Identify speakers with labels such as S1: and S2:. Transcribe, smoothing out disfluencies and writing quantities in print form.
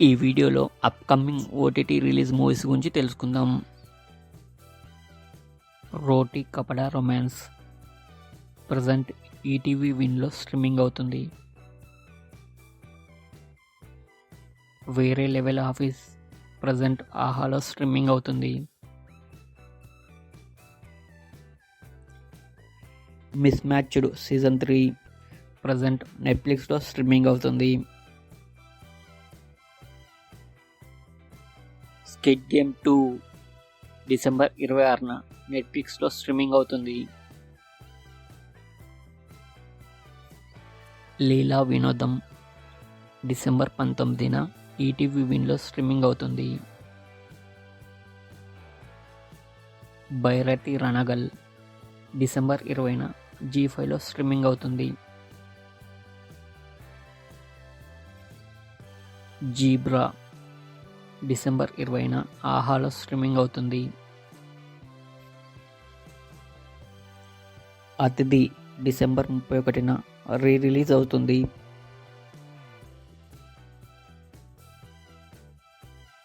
S1: ఈ వీడియోలో upcoming OTT release movies గురించి తెలుసుకుందాం. రోటీ కపడా రొమాన్స్ ప్రజెంట్ ఈటీవీ విన్లో స్ట్రీమింగ్ అవుతుంది. వేరే లెవెల్ ఆఫీస్ ప్రజెంట్ ఆహాలో స్ట్రీమింగ్ అవుతుంది. మిస్ మ్యాచ్డ్ సీజన్ 3 ప్రజెంట్ నెట్ఫ్లిక్స్లో స్ట్రీమింగ్ అవుతుంది. స్క్విడ్ గేమ్ 2 డిసెంబర్ 26న నెట్ఫ్లిక్స్లో స్ట్రీమింగ్ అవుతుంది. లీలా వినోదం డిసెంబర్ 19న ఈటీవీ విన్లో స్ట్రీమింగ్ అవుతుంది. బైరతి రణగల్ డిసెంబర్ 20న జీ5లో స్ట్రీమింగ్ అవుతుంది. జీబ్రా డిసెంబర్ 20న ఆహాలో స్ట్రీమింగ్ అవుతుంది. అతిథి డిసెంబర్ 31న రీ రిలీజ్ అవుతుంది.